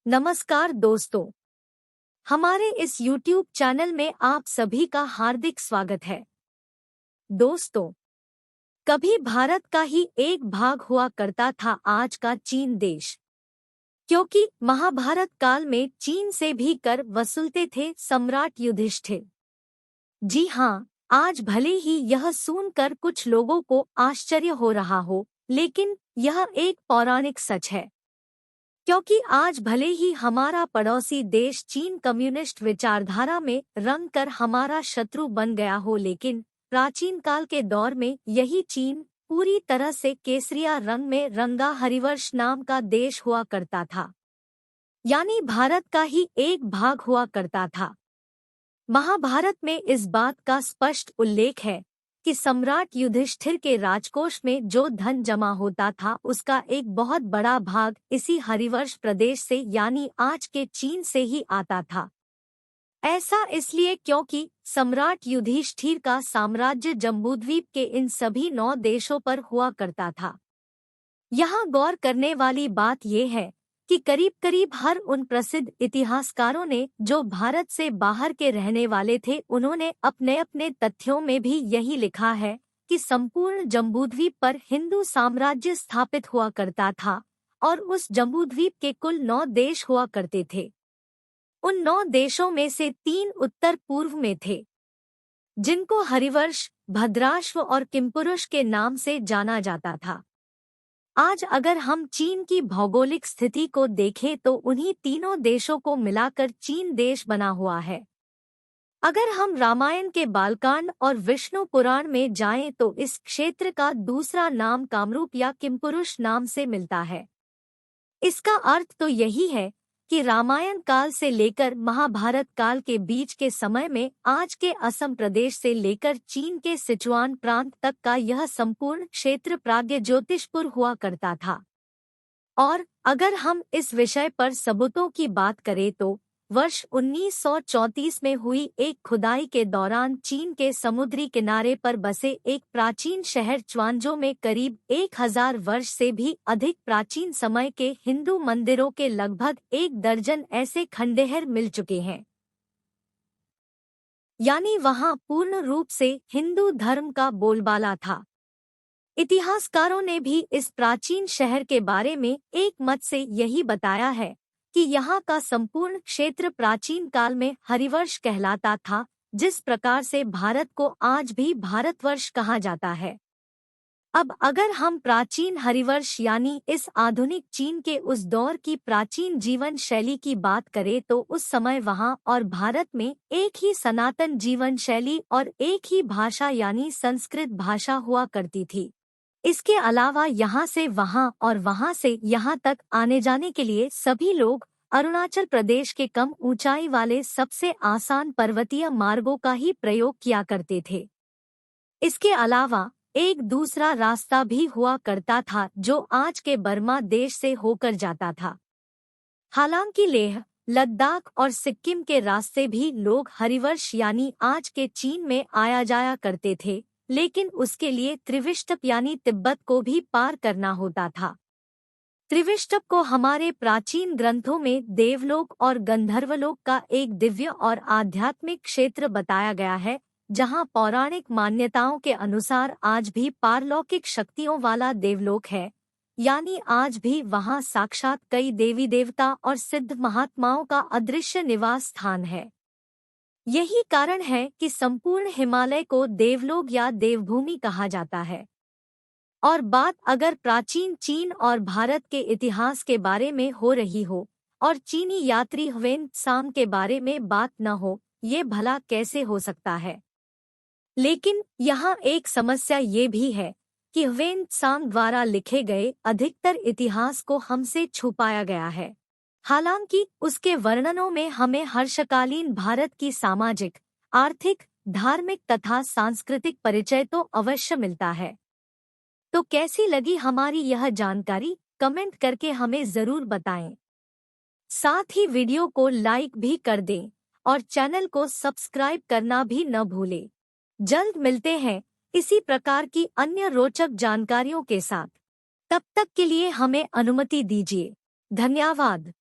नमस्कार दोस्तों, हमारे इस YouTube चैनल में आप सभी का हार्दिक स्वागत है। दोस्तों, कभी भारत का ही एक भाग हुआ करता था आज का चीन देश, क्योंकि महाभारत काल में चीन से भी कर वसूलते थे सम्राट युधिष्ठिर। जी हाँ, आज भले ही यह सुनकर कुछ लोगों को आश्चर्य हो रहा हो, लेकिन यह एक पौराणिक सच है। क्योंकि आज भले ही हमारा पड़ोसी देश चीन कम्युनिस्ट विचारधारा में रंग कर हमारा शत्रु बन गया हो, लेकिन प्राचीन काल के दौर में यही चीन पूरी तरह से केसरिया रंग में रंगा हरिवंश नाम का देश हुआ करता था, यानी भारत का ही एक भाग हुआ करता था। महाभारत में इस बात का स्पष्ट उल्लेख है कि सम्राट युधिष्ठिर के राजकोष में जो धन जमा होता था उसका एक बहुत बड़ा भाग इसी हरिवंश प्रदेश से यानी आज के चीन से ही आता था। ऐसा इसलिए क्योंकि सम्राट युधिष्ठिर का साम्राज्य जम्बूद्वीप के इन सभी 9 देशों पर हुआ करता था। यहाँ गौर करने वाली बात यह है कि करीब करीब हर उन प्रसिद्ध इतिहासकारों ने जो भारत से बाहर के रहने वाले थे, उन्होंने अपने अपने तथ्यों में भी यही लिखा है कि संपूर्ण जम्बूद्वीप पर हिंदू साम्राज्य स्थापित हुआ करता था और उस जम्बूद्वीप के कुल 9 देश हुआ करते थे। उन 9 देशों में से 3 उत्तर पूर्व में थे, जिनको हरिवंश, भद्राश्व और किमपुरुष के नाम से जाना जाता था। आज अगर हम चीन की भौगोलिक स्थिति को देखें तो उन्हीं तीनों देशों को मिलाकर चीन देश बना हुआ है। अगर हम रामायण के बालकांड और विष्णु पुराण में जाएं तो इस क्षेत्र का दूसरा नाम कामरूप या किमपुरुष नाम से मिलता है। इसका अर्थ तो यही है कि रामायण काल से लेकर महाभारत काल के बीच के समय में आज के असम प्रदेश से लेकर चीन के सिचुआन प्रांत तक का यह संपूर्ण क्षेत्र प्राग्ञ ज्योतिषपुर हुआ करता था। और अगर हम इस विषय पर सबूतों की बात करें तो वर्ष 1934 में हुई एक खुदाई के दौरान चीन के समुद्री किनारे पर बसे एक प्राचीन शहर च्वांजो में करीब 1000 वर्ष से भी अधिक प्राचीन समय के हिंदू मंदिरों के लगभग 1 दर्जन ऐसे खंडहर मिल चुके हैं। यानी वहां पूर्ण रूप से हिंदू धर्म का बोलबाला था। इतिहासकारों ने भी इस प्राचीन शहर के बारे में एक मत से यही बताया है कि यहाँ का संपूर्ण क्षेत्र प्राचीन काल में हरिवंश कहलाता था, जिस प्रकार से भारत को आज भी भारतवर्ष कहा जाता है। अब अगर हम प्राचीन हरिवंश यानी इस आधुनिक चीन के उस दौर की प्राचीन जीवन शैली की बात करें तो उस समय वहाँ और भारत में एक ही सनातन जीवन शैली और एक ही भाषा यानी संस्कृत भाषा हुआ करती थी। इसके अलावा यहाँ से वहाँ और वहाँ से यहाँ तक आने जाने के लिए सभी लोग अरुणाचल प्रदेश के कम ऊंचाई वाले सबसे आसान पर्वतीय मार्गों का ही प्रयोग किया करते थे। इसके अलावा एक दूसरा रास्ता भी हुआ करता था जो आज के बर्मा देश से होकर जाता था। हालांकि लेह, लद्दाख और सिक्किम के रास्ते भी लोग हरिवंश यानी आज के चीन में आया जाया करते थे, लेकिन उसके लिए त्रिविष्टप यानी तिब्बत को भी पार करना होता था। त्रिविष्टप को हमारे प्राचीन ग्रंथों में देवलोक और गंधर्वलोक का एक दिव्य और आध्यात्मिक क्षेत्र बताया गया है, जहां पौराणिक मान्यताओं के अनुसार आज भी पारलौकिक शक्तियों वाला देवलोक है, यानी आज भी वहां साक्षात कई देवी देवता और सिद्ध महात्माओं का अदृश्य निवास स्थान है। यही कारण है कि संपूर्ण हिमालय को देवलोक या देवभूमि कहा जाता है। और बात अगर प्राचीन चीन और भारत के इतिहास के बारे में हो रही हो और चीनी यात्री ह्वेन त्सांग के बारे में बात न हो, ये भला कैसे हो सकता है। लेकिन यहाँ एक समस्या ये भी है कि ह्वेन त्सांग द्वारा लिखे गए अधिकतर इतिहास को हमसे छुपाया गया है। हालांकि उसके वर्णनों में हमें हर्षकालीन भारत की सामाजिक, आर्थिक, धार्मिक तथा सांस्कृतिक परिचय तो अवश्य मिलता है। तो कैसी लगी हमारी यह जानकारी, कमेंट करके हमें जरूर बताएं। साथ ही वीडियो को लाइक भी कर दें और चैनल को सब्सक्राइब करना भी न भूलें। जल्द मिलते हैं इसी प्रकार की अन्य रोचक जानकारियों के साथ। तब तक के लिए हमें अनुमति दीजिए। धन्यवाद।